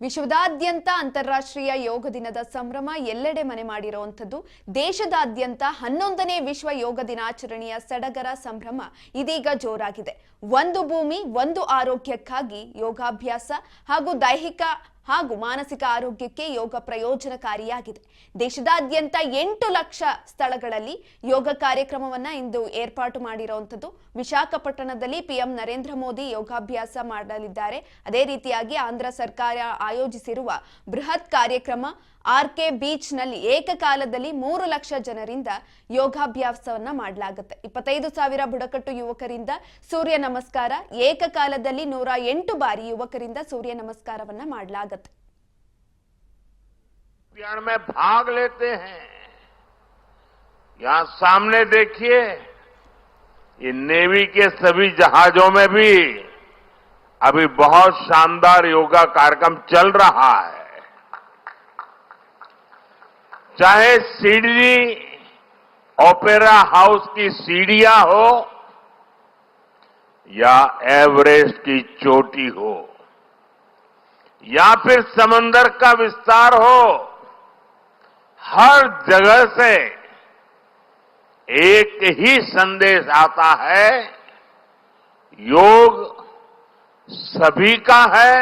ವಿಶ್ವದಾದ್ಯಂತ ಅಂತಾರಾಷ್ಟ್ರೀಯ ಯೋಗ ದಿನದ ಸಂಭ್ರಮ ಎಲ್ಲೆಡೆ ಮನೆ ಮಾಡಿರುವಂತದ್ದು. ದೇಶದಾದ್ಯಂತ 11ನೇ ವಿಶ್ವ ಯೋಗ ದಿನಾಚರಣೆಯ ಸಡಗರ ಸಂಭ್ರಮ ಇದೀಗ ಜೋರಾಗಿದೆ. ಒಂದು ಭೂಮಿ ಒಂದು ಆರೋಗ್ಯಕ್ಕಾಗಿ ಯೋಗಾಭ್ಯಾಸ ಹಾಗೂ ದೈಹಿಕ ಹಾಗೂ ಮಾನಸಿಕ ಆರೋಗ್ಯಕ್ಕೆ ಯೋಗ ಪ್ರಯೋಜನಕಾರಿಯಾಗಿದೆ. ದೇಶದಾದ್ಯಂತ 8 ಲಕ್ಷ ಸ್ಥಳಗಳಲ್ಲಿ ಯೋಗ ಕಾರ್ಯಕ್ರಮವನ್ನ ಇಂದು ಏರ್ಪಾಟು ಮಾಡಿರುವಂತದ್ದು. ವಿಶಾಖಪಟ್ಟಣದಲ್ಲಿ ಪಿಎಂ ನರೇಂದ್ರ ಮೋದಿ ಯೋಗಾಭ್ಯಾಸ ಮಾಡಲಿದ್ದಾರೆ. ಅದೇ ರೀತಿಯಾಗಿ ಆಂಧ್ರ ಸರ್ಕಾರ ಆಯೋಜಿಸಿರುವ ಬೃಹತ್ ಕಾರ್ಯಕ್ರಮ ಆರ್ಕೆ ಬೀಚ್ ನಲ್ಲಿ ಏಕಕಾಲದಲ್ಲಿ 3 ಲಕ್ಷ ಜನರಿಂದ ಯೋಗಾಭ್ಯಾಸವನ್ನ ಮಾಡಲಾಗುತ್ತೆ. 25,000 ಬುಡಕಟ್ಟು ಯುವಕರಿಂದ ಸೂರ್ಯ ನಮಸ್ಕಾರ, ಏಕಕಾಲದಲ್ಲಿ 108 ಬಾರಿ ಯುವಕರಿಂದ ಸೂರ್ಯ ನಮಸ್ಕಾರವನ್ನ ಮಾಡಲಾಗುತ್ತೆ. में भाग लेते हैं। यहां सामने देखिए, ये नेवी के सभी जहाजों में भी अभी बहुत शानदार योगा कार्यक्रम चल रहा है। चाहे सिडनी ओपेरा हाउस की सीढ़ियां हो या एवरेस्ट की चोटी हो या फिर समंदर का विस्तार हो, हर जगह से एक ही संदेश आता है, योग सभी का है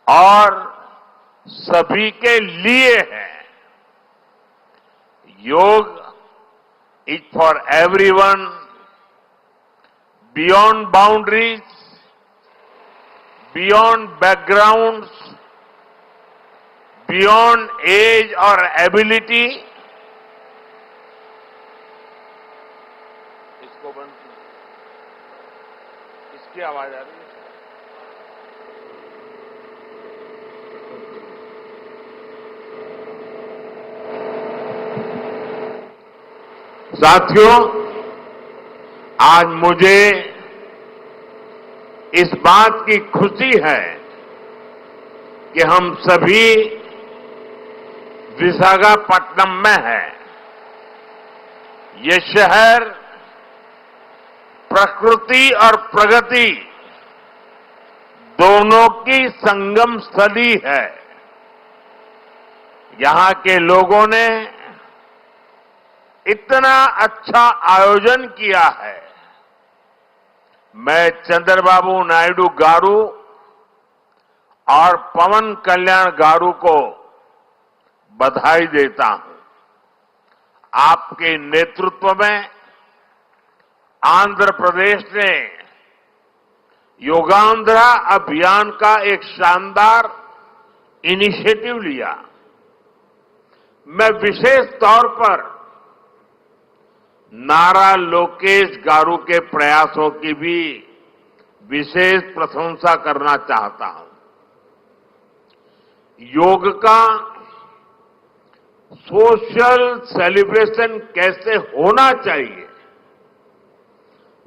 और सभी के लिए है। योग is for everyone, beyond boundaries, beyond backgrounds, beyond age or ability. इसको बंद, इसकी आवाज आ रही है। साथियों, आज मुझे इस बात की खुशी है कि हम सभी विशाखापट्टनम में हैं। ये शहर प्रकृति और प्रगति दोनों की संगम स्थली है। यहां के लोगों ने इतना अच्छा आयोजन किया है। मैं चंद्रबाबू नायडू गारू और पवन कल्याण गारू को बधाई देता हूं। आपके नेतृत्व में आंध्र प्रदेश ने योगांध्रा अभियान का एक शानदार इनिशिएटिव लिया। मैं विशेष तौर पर नारा लोकेश गारू के प्रयासों की भी विशेष प्रशंसा करना चाहता हूं। योग का सोशल सेलिब्रेशन कैसे होना चाहिए,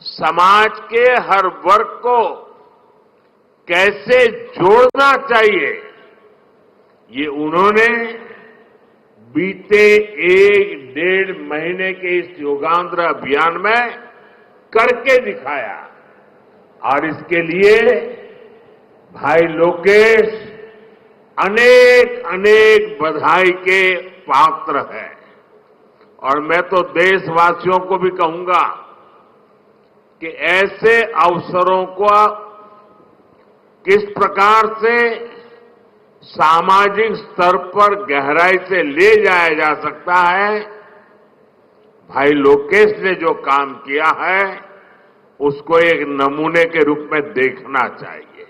समाज के हर वर्ग को कैसे जोड़ना चाहिए, ये उन्होंने बीते 1-1.5 महीने के इस योगांध्र अभियान में करके दिखाया। और इसके लिए भाई लोकेश अनेक अनेक बधाई के पात्र है। और मैं तो देशवासियों को भी कहूंगा कि ऐसे अवसरों को किस प्रकार से सामाजिक स्तर पर गहराई से ले जाया जा सकता है, भाई लोकेश ने जो काम किया है उसको एक नमूने के रूप में देखना चाहिए।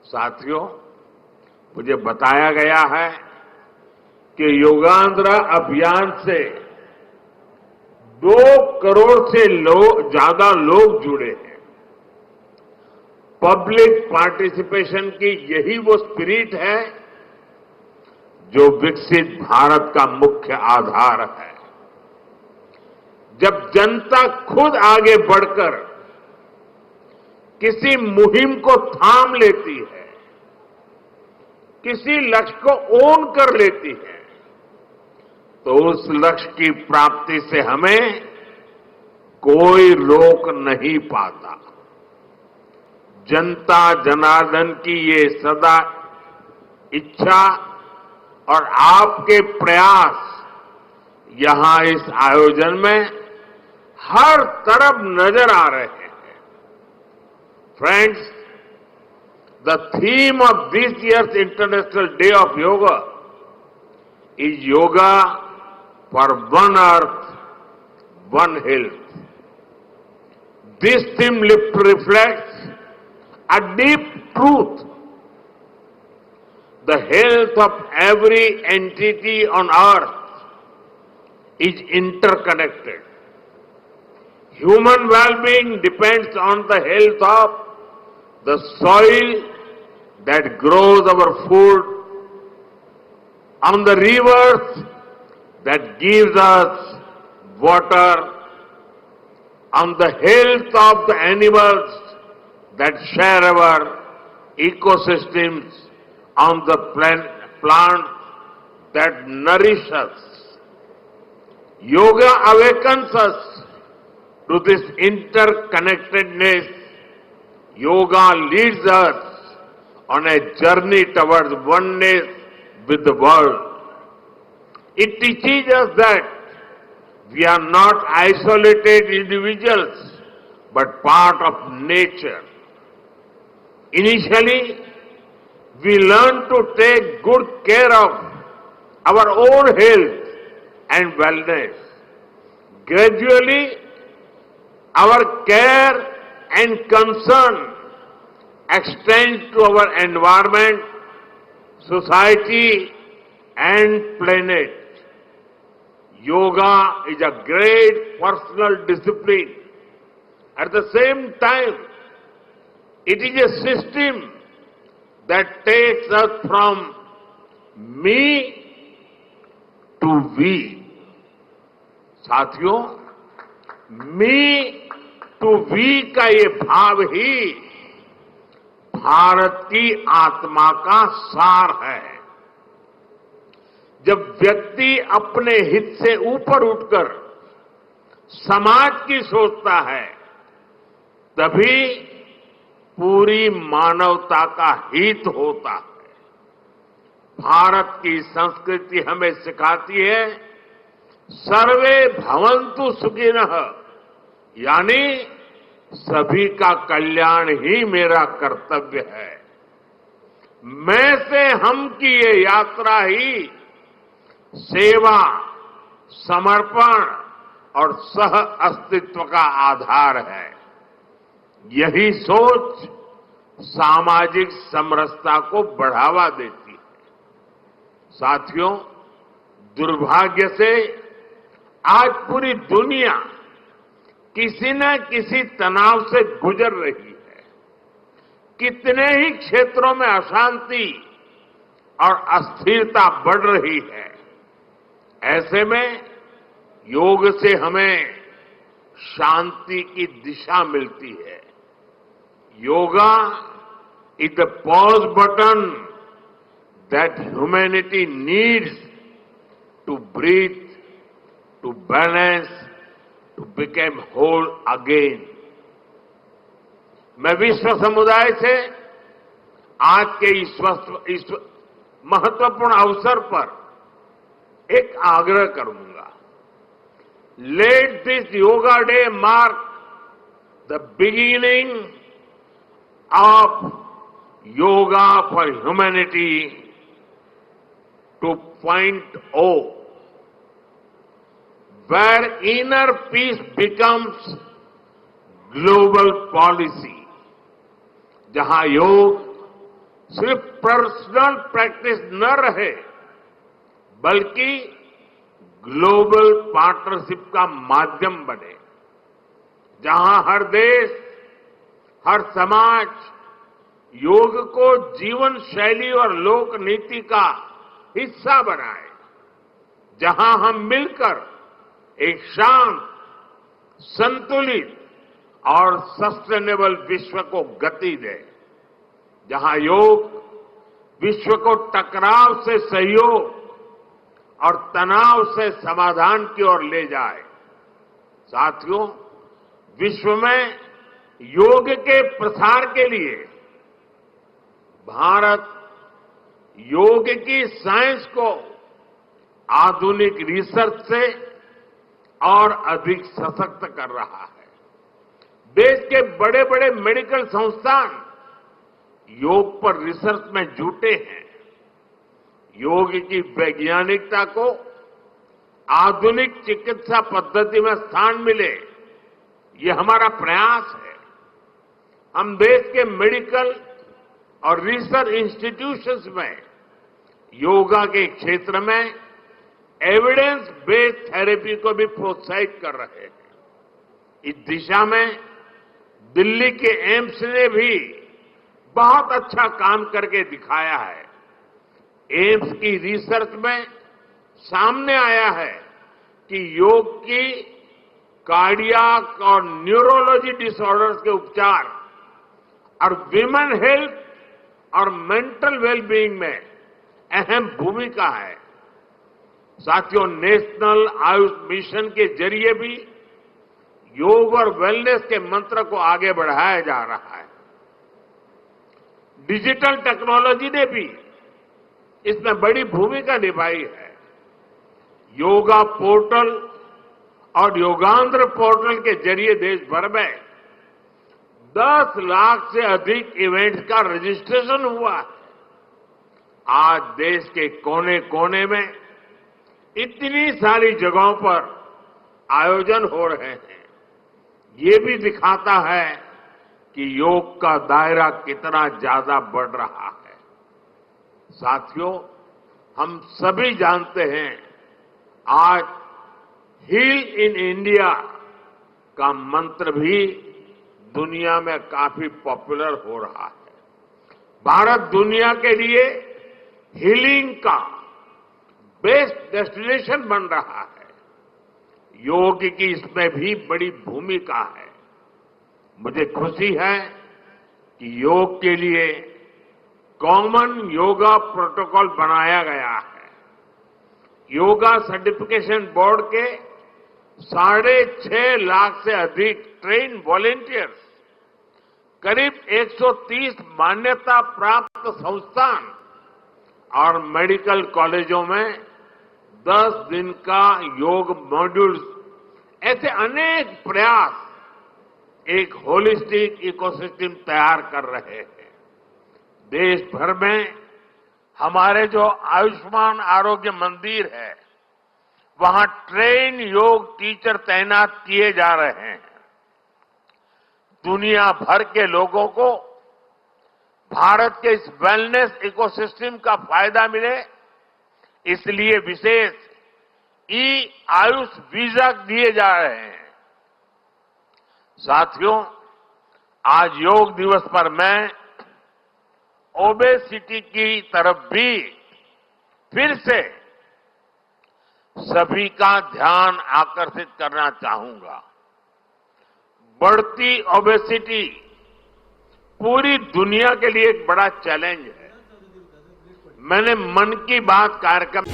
साथियों, मुझे बताया गया है कि योगांध्रा अभियान से 2 करोड़ से ज्यादा लोग जुड़े हैं। पब्लिक पार्टिसिपेशन की यही वो स्पिरिट है जो विकसित भारत का मुख्य आधार है। जब जनता खुद आगे बढ़कर किसी मुहिम को थाम लेती है, किसी लक्ष्य को ओन कर लेती है, तो उस लक्ष्य की प्राप्ति से हमें कोई रोक नहीं पाता। जनता जनार्दन की ये सदा इच्छा और आपके प्रयास यहां इस आयोजन में हर तरफ नजर आ रहे हैं। Friends, the theme of this year's International Day of Yoga is Yoga for One Earth, One Health. This theme reflects a deep truth. The health of every entity on earth is interconnected. Human well-being depends on the health of the soil that grows our food, on the rivers that gives us water, on the health of the animals that share our ecosystems, on the plants that nourish us. Yoga awakens us to this interconnectedness. Yoga leads us on a journey towards oneness with the world. It teaches us that we are not isolated individuals, but part of nature. Initially, we learn to take good care of our own health and wellness. Gradually, our care and concern extends to our environment, society, and planet. Yoga is a great personal discipline. At the same time, it is a system that takes us from me to we. साथियों, मी to we का ये भाव ही भारत की आत्मा का सार है। जब व्यक्ति अपने हित से ऊपर उठकर समाज की सोचता है, तभी पूरी मानवता का हित होता है। भारत की संस्कृति हमें सिखाती है, सर्वे भवन्तु सुखिनः, यानी सभी का कल्याण ही मेरा कर्तव्य है। मैं से हम की ये यात्रा ही सेवा, समर्पण और सह अस्तित्व का आधार है। यही सोच सामाजिक समरसता को बढ़ावा देती है। साथियों, दुर्भाग्य से आज पूरी दुनिया किसी न किसी तनाव से गुजर रही है। कितने ही क्षेत्रों में अशांति और अस्थिरता बढ़ रही है। ऐसे में योग से हमें शांति की दिशा मिलती है। Yoga is the pause button that humanity needs to breathe, to balance, to become whole again. मैं विश्व समुदाय से आज के इस महत्वपूर्ण अवसर पर एक आग्रह करूंगा। Let this Yoga Day mark the beginning of Yoga for Humanity 2.0, where inner peace becomes global policy, जहां योग सिर्फ पर्सनल प्रैक्टिस न रहे, बल्कि ग्लोबल पार्टनरशिप का माध्यम बने, जहां हर देश, हर समाज योग को जीवन शैली और लोक नीति का हिस्सा बनाए, जहां हम मिलकर एक शांत, संतुलित और सस्टेनेबल विश्व को गति दें, जहां योग विश्व को टकराव से सहयोग और तनाव से समाधान की ओर ले जाए। साथियों, विश्व में योग के प्रसार के लिए भारत योग की साइंस को आधुनिक रिसर्च से और अधिक सशक्त कर रहा है। देश के बड़े बड़े मेडिकल संस्थान योग पर रिसर्च में जुटे हैं। योग की वैज्ञानिकता को आधुनिक चिकित्सा पद्धति में स्थान मिले, ये हमारा प्रयास है। हम देश के मेडिकल और रिसर्च इंस्टीट्यूशंस में योगा के क्षेत्र में एविडेंस बेस्ड थेरेपी को भी प्रोत्साहित कर रहे हैं। इस दिशा में दिल्ली के एम्स ने भी बहुत अच्छा काम करके दिखाया है। एम्स की रिसर्च में सामने आया है कि योग की कार्डियक और न्यूरोलॉजी डिसऑर्डर्स के उपचार और विमेन हेल्थ और मेंटल वेलबीइंग में अहम भूमिका है। साथियों, नेशनल आयुष मिशन के जरिए भी योग और वेलनेस के मंत्र को आगे बढ़ाया जा रहा है। डिजिटल टेक्नोलॉजी ने भी इसमें बड़ी भूमिका निभाई है। योगा पोर्टल और योगांध्र पोर्टल के जरिए देश भर में 10 लाख से अधिक इवेंट्स का रजिस्ट्रेशन हुआ है। आज देश के कोने कोने में इतनी सारी जगहों पर आयोजन हो रहे हैं। ये भी दिखाता है कि योग का दायरा कितना ज्यादा बढ़ रहा है। साथियों, हम सभी जानते हैं आज हील इन इंडिया का मंत्र भी दुनिया में काफी पॉपुलर हो रहा है। भारत दुनिया के लिए हीलिंग का बेस्ट डेस्टिनेशन बन रहा है। योग की इसमें भी बड़ी भूमिका है। मुझे खुशी है कि योग के लिए कॉमन योगा प्रोटोकॉल बनाया गया है। योगा सर्टिफिकेशन बोर्ड के 6.5 लाख से अधिक ट्रेन वॉलेंटियर्स, करीब 130 मान्यता प्राप्त संस्थान और मेडिकल कॉलेजों में 10 दिन का योग मॉड्यूल्स, ऐसे अनेक प्रयास एक होलिस्टिक इकोसिस्टम तैयार कर रहे हैं। देश भर में हमारे जो आयुष्मान आरोग्य मंदिर है, वहां ट्रेन योग टीचर तैनात किए जा रहे हैं। दुनिया भर के लोगों को भारत के इस वेलनेस इकोसिस्टम का फायदा मिले, इसलिए विशेष ई आयुष वीजा दिए जा रहे हैं। साथियों, आज योग दिवस पर मैं ओबेसिटी की तरफ भी फिर से सभी का ध्यान आकर्षित करना चाहूंगा। बढ़ती ओबेसिटी पूरी दुनिया के लिए एक बड़ा चैलेंज है। मैंने मन की बात कार्यक्रम